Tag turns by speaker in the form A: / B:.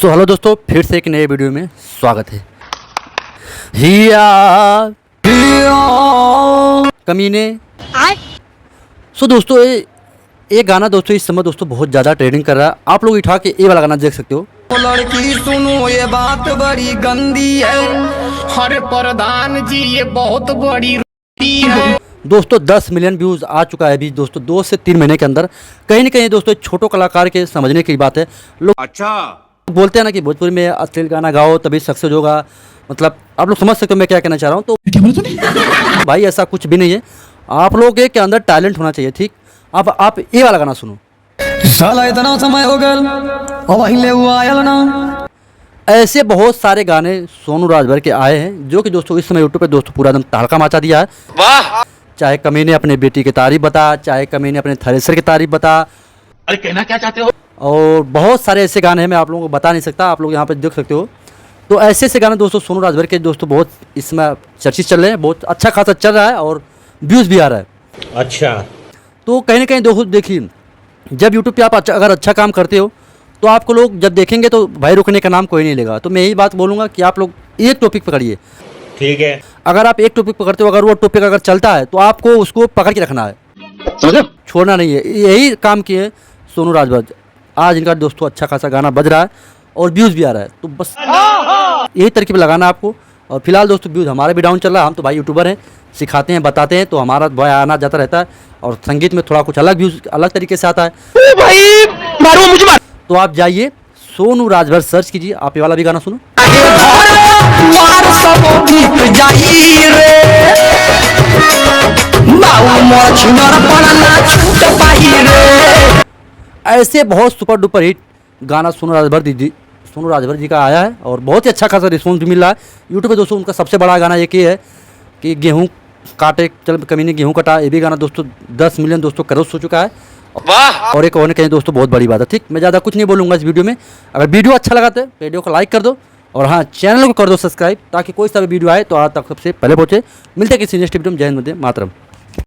A: Hello दोस्तों, फिर से एक नए वीडियो में स्वागत है। हिया कमीने। दोस्तों ये गाना दोस्तों इस समय दोस्तों बहुत ज़्यादा ट्रेंडिंग कर रहा है। आप लोग उठा के ये वाला गाना देख सकते हो।
B: लड़की सुनो ये बात बड़ी गंदी है, हर प्रधान जी ये बहुत बड़ी है।
A: दोस्तों 10 मिलियन व्यूज़ आ चुका है अभी दोस्तों 2 से 3 महीने के अंदर। कहीं ना कहीं दोस्तों छोटो कलाकार के समझने की बात है। लोग
C: अच्छा
A: बोलते हैं ना कि भोजपुरी में अश्लील गाना गाओ तभी सक्सेस होगा। मतलब आप लोग समझ सकते हो मैं क्या कहना चाह रहा हूँ। तो भाई ऐसा कुछ भी नहीं है। आप लोगों के अंदर टैलेंट होना चाहिए, ठीक। अब आप ये वाला गाना सुनो।
B: साला इतना समय हो गया।
A: ऐसे बहुत सारे गाने सोनू राजभर के आए हैं जो कि दोस्तों इस समय यूट्यूब पे दोस्तों पूरा एकदम तड़का मचा दिया है।
C: वाह,
A: चाहे कमीने अपने बेटी की तारीफ बता, चाहे कमीने अपने थ्रेसर की तारीफ बता।
C: अरे कहना क्या चाहते हो?
A: और बहुत सारे ऐसे गाने हैं, मैं आप लोगों को बता नहीं सकता। आप लोग यहाँ पे देख सकते हो। तो ऐसे ऐसे गाने दोस्तों सोनू राजभर के दोस्तों बहुत इसमें चर्चित चल रहे हैं, बहुत अच्छा खासा चल रहा है और व्यूज़ भी आ रहा है।
C: अच्छा,
A: तो कहीं ना कहीं दोस्तों देखिए, जब यूट्यूब पे आप अगर अच्छा काम करते हो तो आपको लोग जब देखेंगे तो भाई रुकने का नाम कोई नहीं लेगा। तो मैं यही बात बोलूँगा कि आप लोग एक टॉपिक पकड़िए,
C: ठीक है।
A: अगर आप एक टॉपिक पकड़ते हो, अगर वो टॉपिक अगर चलता है तो आपको उसको पकड़ के रखना है, छोड़ना नहीं है। यही काम किए सोनू राजभर। आज इनका दोस्तों अच्छा खासा गाना बज रहा है और व्यूज़ भी आ रहा है। तो बस यही तरकीब लगाना है आपको। और फिलहाल दोस्तों व्यूज़ हमारा भी डाउन चल रहा है। हम तो भाई यूट्यूबर हैं, सिखाते हैं बताते हैं, तो हमारा भाई आना जाता रहता है। और संगीत में थोड़ा कुछ अलग व्यूज़ अलग तरीके से आता है।
C: भाई मारो मुझे मार।
A: तो आप जाइए सोनू राजभर सर्च कीजिए, आप ये वाला भी गाना सुनो। ऐसे बहुत सुपर डुपर हिट गाना सोनू राजभर जी का आया है और बहुत ही अच्छा खासा रिस्पॉन्स भी मिल रहा है यूट्यूब पे दोस्तों। उनका सबसे बड़ा गाना एक ही है कि गेहूं काटे चल कमीने गेहूं कटा। ये भी गाना दोस्तों 10 मिलियन दोस्तों क्रॉस हो चुका है।
C: वाह,
A: और एक और कहीं दोस्तों बहुत बड़ी बात है, ठीक। मैं ज़्यादा कुछ नहीं बोलूँगा इस वीडियो में। अगर वीडियो अच्छा लगा तो वीडियो को लाइक कर दो और हाँ चैनल को कर दो सब्सक्राइब, ताकि कोई सा भी वीडियो आए तो आज तक सबसे पहले पहुँचे। मिलते हैं किसी नेक्स्ट वीडियो में। जय हिंद, वंदे मातरम।